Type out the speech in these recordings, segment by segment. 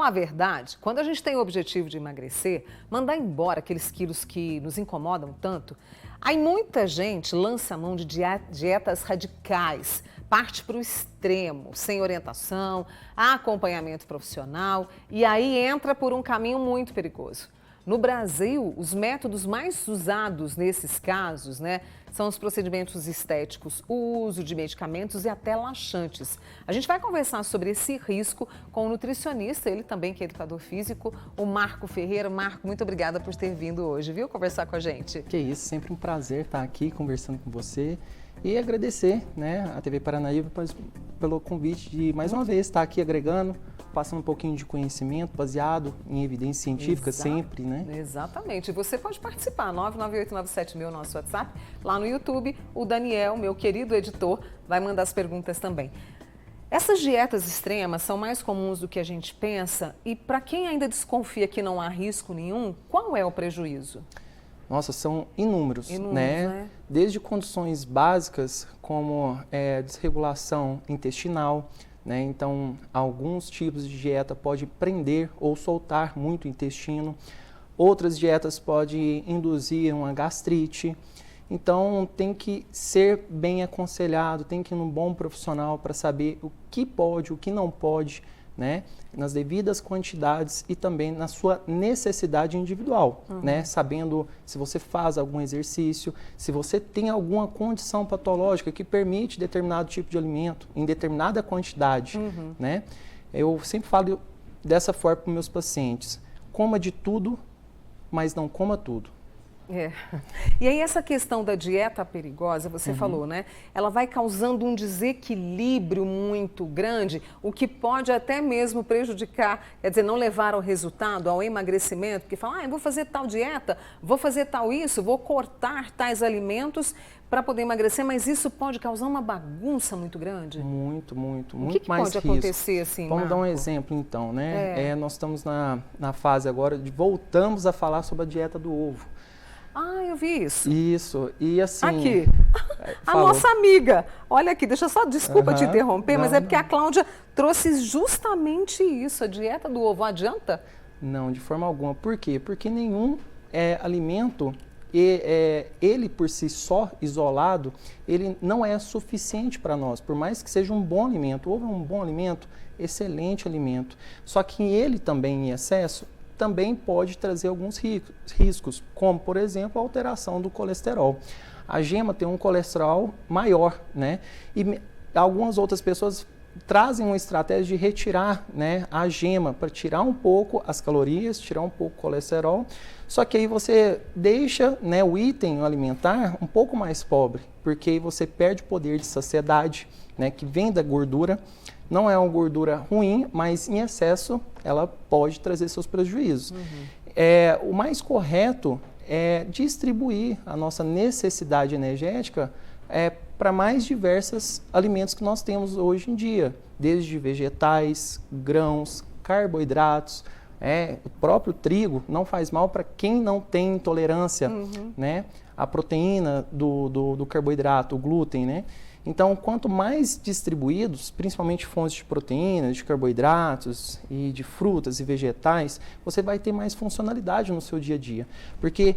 falar a verdade, quando a gente tem o objetivo de emagrecer, mandar embora aqueles quilos que nos incomodam tanto, aí muita gente lança a mão de dietas radicais, parte para o extremo, sem orientação, acompanhamento profissional, e aí entra por um caminho muito perigoso. No Brasil, os métodos mais usados nesses casos, são os procedimentos estéticos, o uso de medicamentos e até laxantes. A gente vai conversar sobre esse risco com o nutricionista, ele também que é educador físico, o Marco Ferreira. Marco, muito obrigada por ter vindo hoje, viu, conversar com a gente. Que isso, sempre um prazer estar aqui conversando com você e agradecer, a TV Paranaíba pelo convite de mais uma vez estar aqui agregando, passando um pouquinho de conhecimento baseado em evidência científica sempre, Exatamente. Você pode participar, 99897.000, nosso WhatsApp, lá no YouTube. O Daniel, meu querido editor, vai mandar as perguntas também. Essas dietas extremas são mais comuns do que a gente pensa e para quem ainda desconfia que não há risco nenhum, qual é o prejuízo? Nossa, são inúmeros, né? Desde condições básicas como desregulação intestinal, então, alguns tipos de dieta podem prender ou soltar muito o intestino. Outras dietas podem induzir uma gastrite. Então, tem que ser bem aconselhado, tem que ir num bom profissional para saber o que pode, o que não pode, nas devidas quantidades e também na sua necessidade individual, sabendo se você faz algum exercício, se você tem alguma condição patológica que permite determinado tipo de alimento em determinada quantidade, Eu sempre falo dessa forma para os meus pacientes: coma de tudo, mas não coma tudo. E aí essa questão da dieta perigosa, você falou, ela vai causando um desequilíbrio muito grande, o que pode até mesmo prejudicar, quer dizer, não levar ao resultado, ao emagrecimento, porque fala, eu vou fazer tal dieta, vou fazer tal isso, vou cortar tais alimentos para poder emagrecer, mas isso pode causar uma bagunça muito grande? Muito mais risco. O que pode acontecer assim, Vamos dar um exemplo então, nós estamos na fase agora de voltamos a falar sobre a dieta do ovo. Eu vi isso. Isso, e assim... Aqui, a nossa amiga, olha aqui, desculpa te interromper, mas é porque a Cláudia trouxe justamente isso, a dieta do ovo, adianta? Não, de forma alguma. Por quê? Porque nenhum alimento, ele por si só, isolado, ele não é suficiente para nós, por mais que seja um bom alimento. O ovo é um bom alimento, excelente alimento, só que ele também em excesso, também pode trazer alguns riscos, como, por exemplo, a alteração do colesterol. A gema tem um colesterol maior, E algumas outras pessoas trazem uma estratégia de retirar, a gema para tirar um pouco as calorias, tirar um pouco o colesterol. Só que aí você deixa, o item alimentar um pouco mais pobre, porque aí você perde o poder de saciedade, que vem da gordura. Não é uma gordura ruim, mas em excesso ela pode trazer seus prejuízos. O mais correto é distribuir a nossa necessidade energética para mais diversos alimentos que nós temos hoje em dia, desde vegetais, grãos, carboidratos. O próprio trigo não faz mal para quem não tem intolerância, a proteína do carboidrato, o glúten, Então, quanto mais distribuídos, principalmente fontes de proteínas, de carboidratos e de frutas e vegetais, você vai ter mais funcionalidade no seu dia a dia. Porque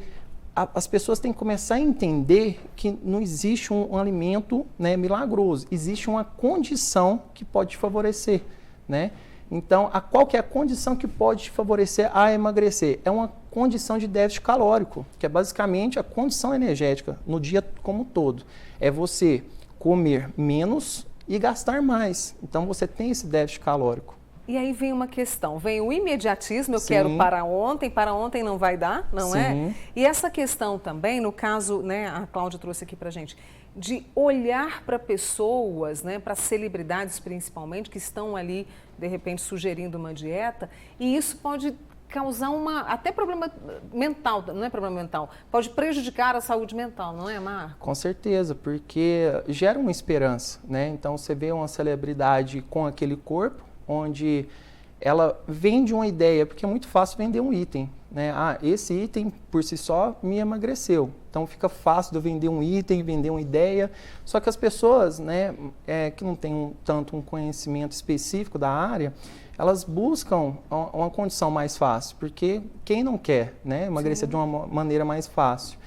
as pessoas têm que começar a entender que não existe um alimento milagroso, existe uma condição que pode te favorecer, Então, qual que é a condição que pode te favorecer a emagrecer? É uma condição de déficit calórico, que é basicamente a condição energética no dia como um todo. É você comer menos e gastar mais. Então, você tem esse déficit calórico. E aí vem uma questão, vem o imediatismo, eu quero para ontem não vai dar, não é? E essa questão também, no caso, a Cláudia trouxe aqui pra gente, de olhar para pessoas, para celebridades principalmente, que estão ali, de repente, sugerindo uma dieta, e isso pode causar até problema mental, não é problema mental, pode prejudicar a saúde mental, não é, Marco? Com certeza, porque gera uma esperança, Então, você vê uma celebridade com aquele corpo, onde ela vende uma ideia, porque é muito fácil vender um item, esse item por si só me emagreceu. Então fica fácil de eu vender um item, vender uma ideia, só que as pessoas, que não têm tanto um conhecimento específico da área, elas buscam uma condição mais fácil, porque quem não quer, né, emagrecer de uma maneira mais fácil?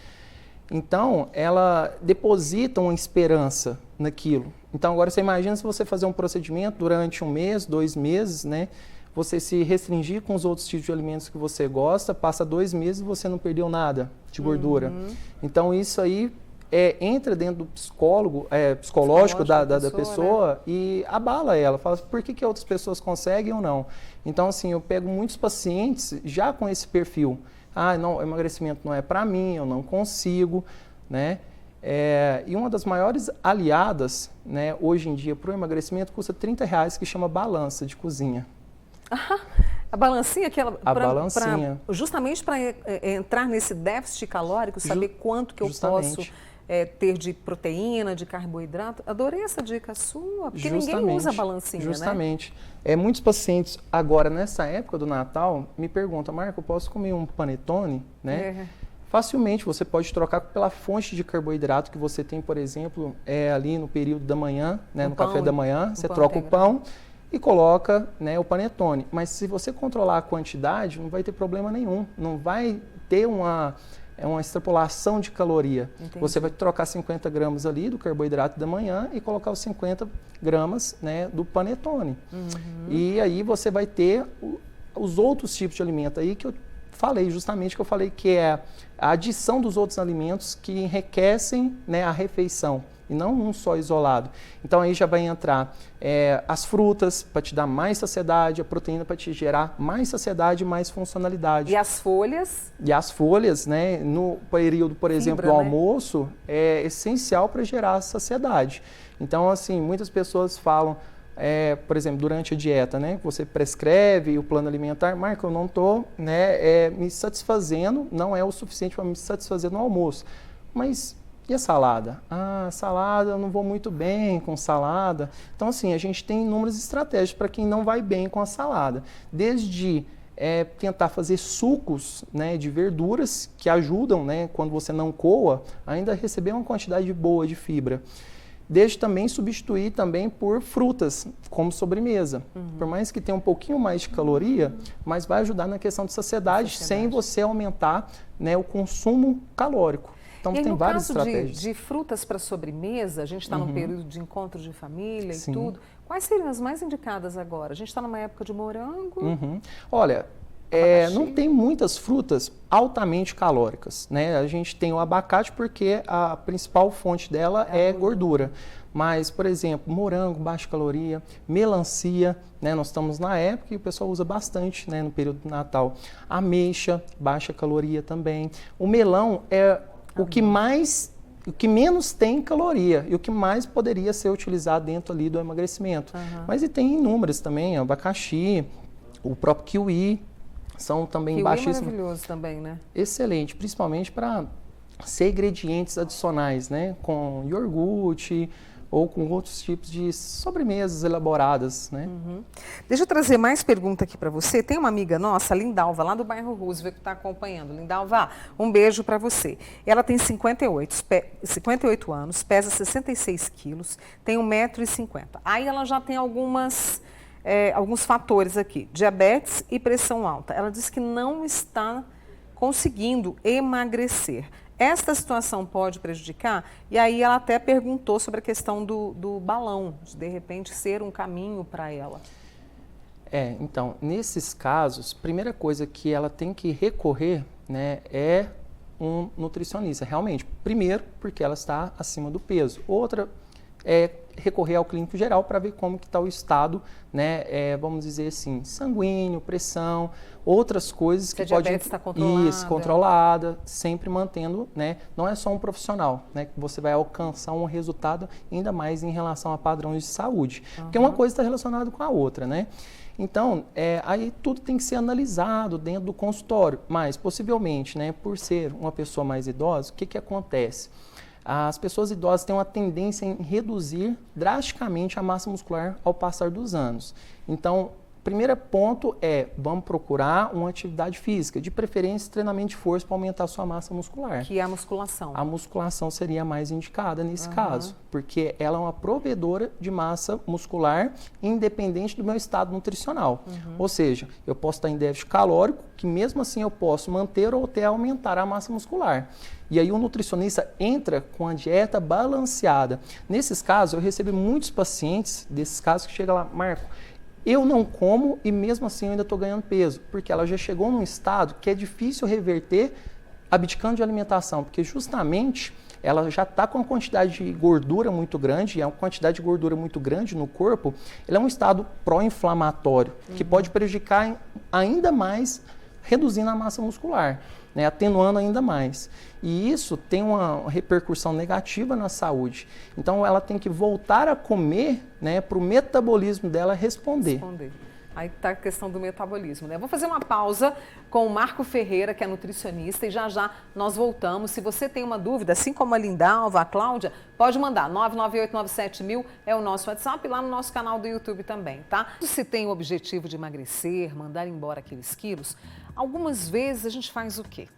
Então, ela deposita uma esperança naquilo. Então, agora você imagina se você fazer um procedimento durante 1 mês, 2 meses, né? Você se restringir com os outros tipos de alimentos que você gosta, passa 2 meses e você não perdeu nada de gordura. Então, isso aí entra dentro do psicológico da pessoa, né? E abala ela. Fala, por que outras pessoas conseguem ou não? Então, assim, eu pego muitos pacientes já com esse perfil. Não, o emagrecimento não é para mim, eu não consigo, né? E uma das maiores aliadas, né, hoje em dia para o emagrecimento custa R$30, que chama balança de cozinha. A balancinha que ela... balancinha. Justamente para entrar nesse déficit calórico, saber quanto que eu posso ter de proteína, de carboidrato. Adorei essa dica sua, porque ninguém usa balancinha, justamente. Né? Muitos pacientes, agora nessa época do Natal, me perguntam, Marco, eu posso comer um panetone? Né? Facilmente, você pode trocar pela fonte de carboidrato que você tem, por exemplo, ali no período da manhã, né, no café da manhã, você troca o pão e coloca, né, o panetone. Mas se você controlar a quantidade, não vai ter problema nenhum, não vai ter uma extrapolação de caloria. Entendi. Você vai trocar 50 gramas ali do carboidrato da manhã e colocar os 50 gramas, né, do panetone. E aí você vai ter os outros tipos de alimento aí que eu falei, justamente que eu falei que é a adição dos outros alimentos que enriquecem, né, a refeição. E não um só isolado. Então aí já vai entrar as frutas para te dar mais saciedade, a proteína para te gerar mais saciedade e mais funcionalidade. E as folhas? E as folhas, né, no período, por exemplo, do almoço, é essencial para gerar saciedade. Então, assim, muitas pessoas falam, por exemplo, durante a dieta, né, você prescreve o plano alimentar, Marco, eu não estou, né, me satisfazendo, não é o suficiente para me satisfazer no almoço. Mas e a salada? Salada, eu não vou muito bem com salada. Então, assim, a gente tem inúmeras estratégias para quem não vai bem com a salada. Desde tentar fazer sucos, né, de verduras que ajudam, né, quando você não coa, ainda a receber uma quantidade boa de fibra. Desde também substituir também por frutas, como sobremesa. Por mais que tenha um pouquinho mais de caloria, mas vai ajudar na questão de saciedade. Sem você aumentar, né, o consumo calórico. Então, tem várias estratégias. De frutas para sobremesa, a gente está num período de encontro de família e tudo. Quais seriam as mais indicadas agora? A gente está numa época de morango? Olha, não tem muitas frutas altamente calóricas, né? A gente tem o abacate porque a principal fonte dela é gordura. Mas, por exemplo, morango, baixa caloria, melancia, né? Nós estamos na época e o pessoal usa bastante, né, no período do Natal. Ameixa, baixa caloria também. O melão é o que menos tem caloria e o que mais poderia ser utilizado dentro ali do emagrecimento. Mas e tem inúmeras também, abacaxi, o próprio kiwi, são também baixíssimos. Kiwi é maravilhoso também, né? Excelente, principalmente para ser ingredientes adicionais, né? Com iogurte ou com outros tipos de sobremesas elaboradas, né? Deixa eu trazer mais pergunta aqui para você. Tem uma amiga nossa, Lindalva, lá do bairro Roosevelt, que está acompanhando. Lindalva, um beijo para você. Ela tem 58 anos, pesa 66 quilos, tem 1,50 m. Aí ela já tem alguns fatores aqui, diabetes e pressão alta. Ela diz que não está conseguindo emagrecer. Esta situação pode prejudicar? E aí ela até perguntou sobre a questão do balão, de repente ser um caminho para ela. Então, nesses casos, primeira coisa que ela tem que recorrer, né, é um nutricionista, realmente. Primeiro, porque ela está acima do peso. Outra é recorrer ao clínico geral para ver como que está o estado, né, vamos dizer assim, sanguíneo, pressão, outras coisas que podem... diabetes está controlada. Isso, controlada, sempre mantendo, né, não é só um profissional, né, que você vai alcançar um resultado ainda mais em relação a padrões de saúde, porque uma coisa está relacionada com a outra, né. Então, aí tudo tem que ser analisado dentro do consultório, mas possivelmente, né, por ser uma pessoa mais idosa, o que acontece? As pessoas idosas têm uma tendência em reduzir drasticamente a massa muscular ao passar dos anos. Então, primeiro ponto é, vamos procurar uma atividade física, de preferência treinamento de força para aumentar a sua massa muscular. Que é a musculação. A musculação seria a mais indicada nesse caso, porque ela é uma provedora de massa muscular independente do meu estado nutricional. Ou seja, eu posso estar em déficit calórico, que mesmo assim eu posso manter ou até aumentar a massa muscular. E aí o nutricionista entra com a dieta balanceada. Nesses casos, eu recebo muitos pacientes desses casos que chegam lá, Marco, eu não como e mesmo assim eu ainda estou ganhando peso, porque ela já chegou num estado que é difícil reverter abdicando de alimentação, porque justamente ela já está com uma quantidade de gordura muito grande, e a quantidade de gordura muito grande no corpo, ele é um estado pró-inflamatório, que pode prejudicar ainda mais, reduzindo a massa muscular, né, atenuando ainda mais. E isso tem uma repercussão negativa na saúde. Então, ela tem que voltar a comer, né, para o metabolismo dela responder. Aí está a questão do metabolismo, né? Vou fazer uma pausa com o Marco Ferreira, que é nutricionista, e já já nós voltamos. Se você tem uma dúvida, assim como a Lindalva, a Cláudia, pode mandar. 99897.000 é o nosso WhatsApp, lá no nosso canal do YouTube também, tá? Se tem o objetivo de emagrecer, mandar embora aqueles quilos, algumas vezes a gente faz o quê?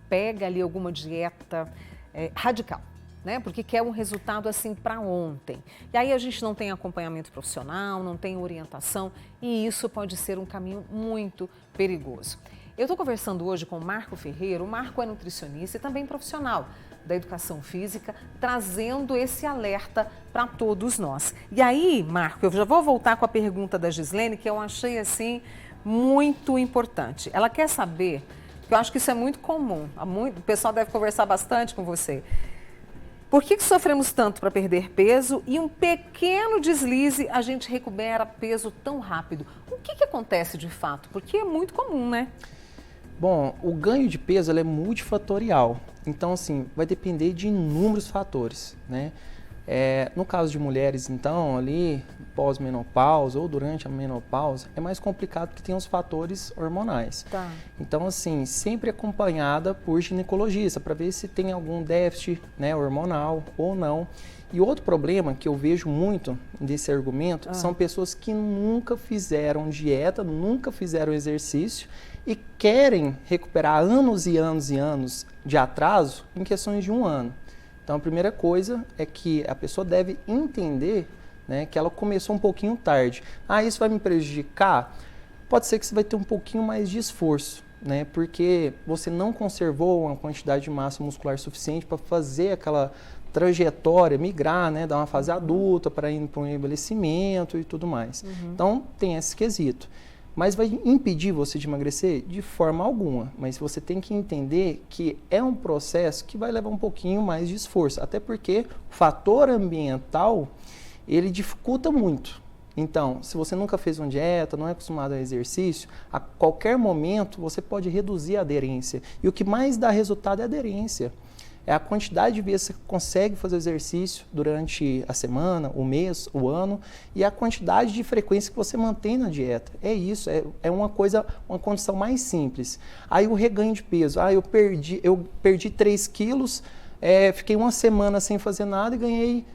Pega ali alguma dieta radical, né? Porque quer um resultado assim para ontem. E aí a gente não tem acompanhamento profissional, não tem orientação, e isso pode ser um caminho muito perigoso. Eu estou conversando hoje com o Marco Ferreira. O Marco é nutricionista e também profissional da educação física, trazendo esse alerta para todos nós. E aí, Marco, eu já vou voltar com a pergunta da Gislene, que eu achei assim muito importante. Ela quer saber, porque eu acho que isso é muito comum, o pessoal deve conversar bastante com você. Por que sofremos tanto para perder peso e um pequeno deslize a gente recupera peso tão rápido? O que acontece de fato? Porque é muito comum, né? Bom, o ganho de peso ele é multifatorial. Então, assim, vai depender de inúmeros fatores, né? No caso de mulheres, então, ali pós-menopausa ou durante a menopausa, é mais complicado porque tem os fatores hormonais. Tá. Então, assim, sempre acompanhada por ginecologista para ver se tem algum déficit, né, hormonal ou não. E outro problema que eu vejo muito desse argumento são pessoas que nunca fizeram dieta, nunca fizeram exercício e querem recuperar anos e anos e anos de atraso em questões de um ano. Então, a primeira coisa é que a pessoa deve entender, né, que ela começou um pouquinho tarde. Isso vai me prejudicar? Pode ser que você vai ter um pouquinho mais de esforço, né, porque você não conservou uma quantidade de massa muscular suficiente para fazer aquela trajetória, migrar, né, dar uma fase adulta para ir para um envelhecimento e tudo mais. Então, tem esse quesito. Mas vai impedir você de emagrecer? De forma alguma. Mas você tem que entender que é um processo que vai levar um pouquinho mais de esforço. Até porque o fator ambiental, ele dificulta muito. Então, se você nunca fez uma dieta, não é acostumado a exercício, a qualquer momento você pode reduzir a aderência. E o que mais dá resultado é a aderência. É a quantidade de vezes que você consegue fazer exercício durante a semana, o mês, o ano, e a quantidade de frequência que você mantém na dieta. É isso, é uma condição mais simples. Aí o reganho de peso, eu perdi 3 quilos, fiquei uma semana sem fazer nada e ganhei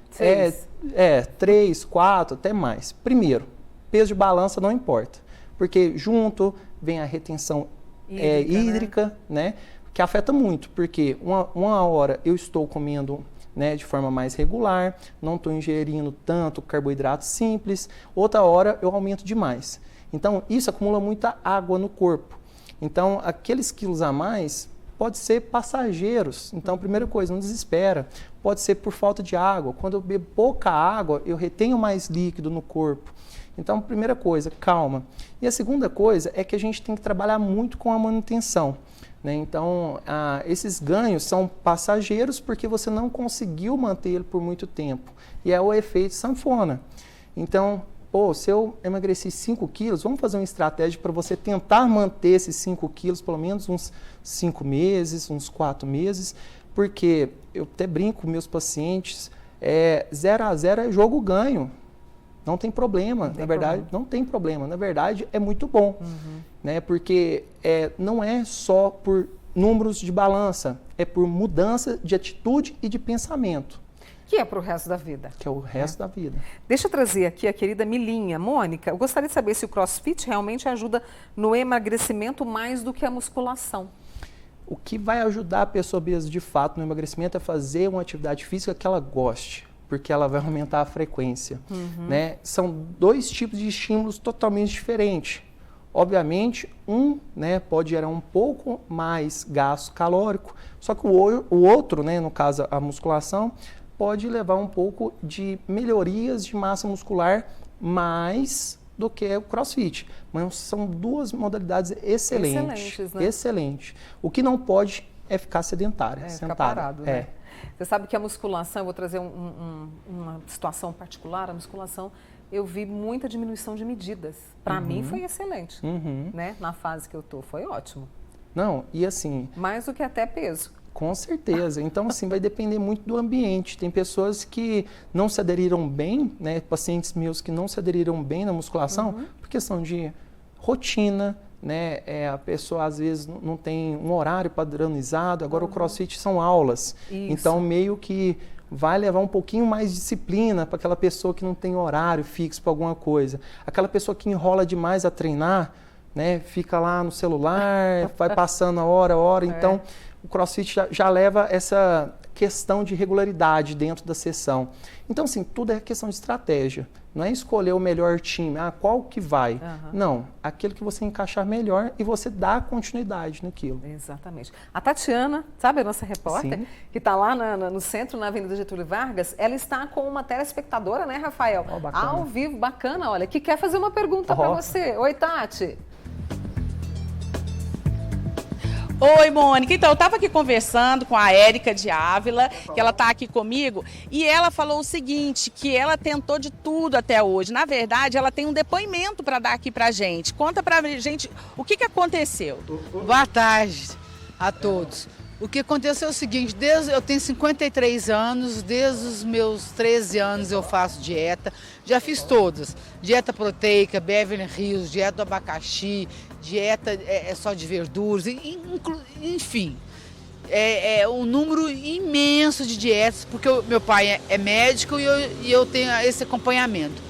3, 4, até mais. Primeiro, peso de balança não importa, porque junto vem a retenção hídrica, né? Que afeta muito, porque uma hora eu estou comendo, né, de forma mais regular, não estou ingerindo tanto carboidrato simples, outra hora eu aumento demais. Então, isso acumula muita água no corpo. Então, aqueles quilos a mais pode ser passageiros. Então, primeira coisa, não desespera. Pode ser por falta de água. Quando eu bebo pouca água, eu retenho mais líquido no corpo. Então, primeira coisa, calma. E a segunda coisa é que a gente tem que trabalhar muito com a manutenção. Né? Então, esses ganhos são passageiros porque você não conseguiu mantê-lo por muito tempo. E é o efeito sanfona. Então, se eu emagreci 5 quilos, vamos fazer uma estratégia para você tentar manter esses 5 quilos pelo menos uns 5 meses, uns 4 meses, porque eu até brinco com meus pacientes, 0 a 0 é jogo ganho. Não tem problema, na verdade, não tem problema. Na verdade, é muito bom, né? Porque não é só por números de balança, é por mudança de atitude e de pensamento. que é para o resto da vida. Que é o resto da vida. Deixa eu trazer aqui a querida Milinha. Mônica, eu gostaria de saber se o CrossFit realmente ajuda no emagrecimento mais do que a musculação. O que vai ajudar a pessoa obesa de fato no emagrecimento é fazer uma atividade física que ela goste, porque ela vai aumentar a frequência. Né? São dois tipos de estímulos totalmente diferentes. Obviamente, né, pode gerar um pouco mais gasto calórico, só que o outro, né, no caso a musculação, pode levar um pouco de melhorias de massa muscular mais do que o CrossFit. Mas são duas modalidades excelentes, né? Excelente. O que não pode é ficar sedentária. Ficar parado, né? Você sabe que a musculação, eu vou trazer uma situação particular, a musculação, eu vi muita diminuição de medidas. Para mim foi excelente, né? Na fase que eu tô, foi ótimo. Não, e assim... Mais do que até peso. Com certeza. Então, assim, vai depender muito do ambiente. Tem pessoas que não se aderiram bem, né? Pacientes meus que não se aderiram bem na musculação por questão de rotina, né? A pessoa, às vezes, não tem um horário padronizado. Agora, o CrossFit são aulas. Isso. Então, meio que vai levar um pouquinho mais de disciplina para aquela pessoa que não tem horário fixo para alguma coisa. Aquela pessoa que enrola demais a treinar, né? Fica lá no celular, vai passando a hora. Então, o CrossFit já leva essa questão de regularidade dentro da sessão. Então, assim, tudo é questão de estratégia. Não é escolher o melhor time, qual que vai. Não, aquele que você encaixar melhor e você dá continuidade naquilo. Exatamente. A Tatiana, sabe a nossa repórter, que está lá no centro, na Avenida Getúlio Vargas, ela está com uma telespectadora, né, Rafael? Ao vivo, bacana, olha, que quer fazer uma pergunta para você. Oi, Tati. Oi, Mônica. Então, eu estava aqui conversando com a Érica de Ávila, que ela está aqui comigo, e ela falou o seguinte, que ela tentou de tudo até hoje. Na verdade, ela tem um depoimento para dar aqui para a gente. Conta para a gente o que aconteceu. Boa tarde a todos. O que aconteceu é o seguinte, eu tenho 53 anos, desde os meus 13 anos eu faço dieta, já fiz todas, dieta proteica, Beverly Hills, dieta do abacaxi, dieta só de verduras, enfim, é um número imenso de dietas, porque meu pai é médico e eu tenho esse acompanhamento.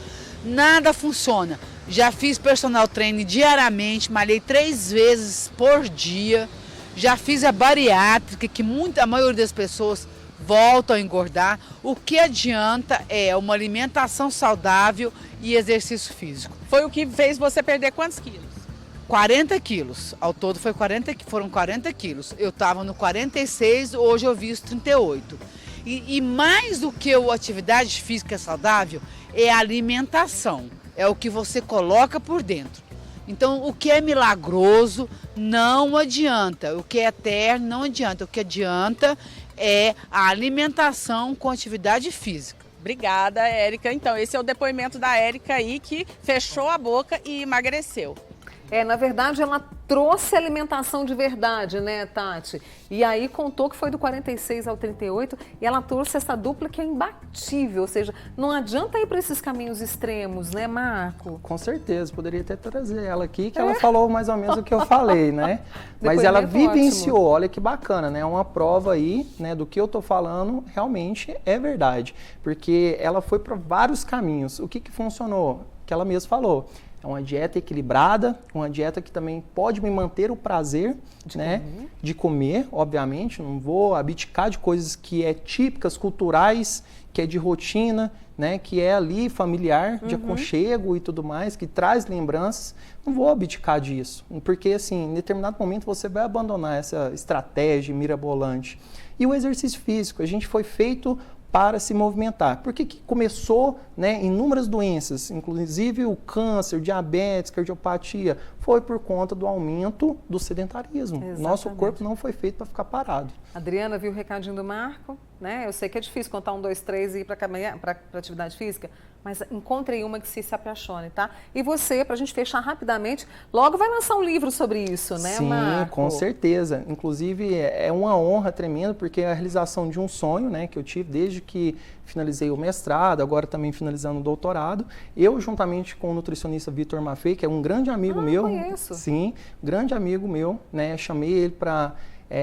Nada funciona, já fiz personal training diariamente, malhei 3 vezes por dia, já fiz a bariátrica, que a maioria das pessoas voltam a engordar. O que adianta é uma alimentação saudável e exercício físico. Foi o que fez você perder quantos quilos? 40 quilos. Ao todo foram 40 quilos. Eu estava no 46, hoje eu visto 38. E mais do que a atividade física saudável, é a alimentação. É o que você coloca por dentro. Então, o que é milagroso não adianta, o que é eterno não adianta. O que adianta é a alimentação com atividade física. Obrigada, Érica. Então, esse é o depoimento da Érica aí, que fechou a boca e emagreceu. Na verdade, ela trouxe alimentação de verdade, né, Tati? E aí contou que foi do 46 ao 38 e ela trouxe essa dupla que é imbatível, ou seja, não adianta ir para esses caminhos extremos, né, Marco? Com certeza, poderia até trazer ela aqui, que ela falou mais ou menos o que eu falei, né? Mas ela vivenciou, ótimo. Olha que bacana, né? Uma prova aí, né, do que eu tô falando, realmente é verdade, porque ela foi para vários caminhos. O que funcionou? Que ela mesma falou. É uma dieta equilibrada, uma dieta que também pode me manter o prazer de comer, obviamente. Não vou abdicar de coisas que é típicas, culturais, que é de rotina, né? Que é ali familiar, de aconchego e tudo mais, que traz lembranças. Não vou abdicar disso, porque assim, em determinado momento você vai abandonar essa estratégia mirabolante. E o exercício físico, a gente foi feito para se movimentar. Por que começou, né, inúmeras doenças, inclusive o câncer, diabetes, cardiopatia, foi por conta do aumento do sedentarismo. Exatamente. Nosso corpo não foi feito para ficar parado. Adriana, viu o recadinho do Marco? Né? Eu sei que é difícil contar 1, 2, 3 e ir para atividade física, mas encontre uma que se apaixone, tá? E você, para a gente fechar rapidamente, logo vai lançar um livro sobre isso, né, Marco? Sim, com certeza. Inclusive, é uma honra tremenda, porque é a realização de um sonho, né, que eu tive desde que finalizei o mestrado, agora também finalizando o doutorado. Eu, juntamente com o nutricionista Vitor Maffei, que é um grande amigo meu. Conheço. Sim, grande amigo meu, né? Chamei ele para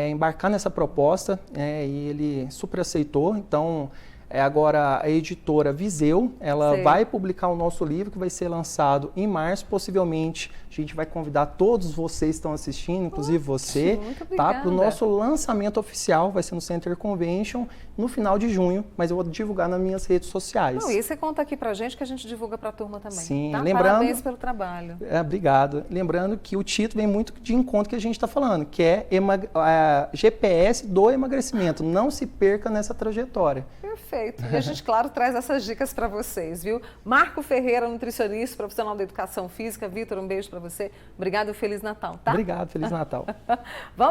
embarcar nessa proposta, e ele super aceitou. Então, Agora, a editora Viseu, ela Sei. vai publicar o nosso livro, que vai ser lançado em março. Possivelmente, a gente vai convidar todos vocês que estão assistindo, inclusive você, muito tá? Para o obrigada. nosso lançamento oficial, vai ser no Center Convention, no final de junho, mas eu vou divulgar nas minhas redes sociais. Não, e você conta aqui pra gente que a gente divulga pra turma também. Sim, tá? lembrando- Parabéns pelo trabalho. Obrigado. Lembrando que o título vem muito de encontro que a gente está falando, que é GPS do emagrecimento. Não se perca nessa trajetória. Perfeito. E a gente, claro, traz essas dicas para vocês, viu? Marco Ferreira, nutricionista, profissional da educação física. Vitor, um beijo para você. Obrigado e Feliz Natal, tá? Obrigado, Feliz Natal. Vamos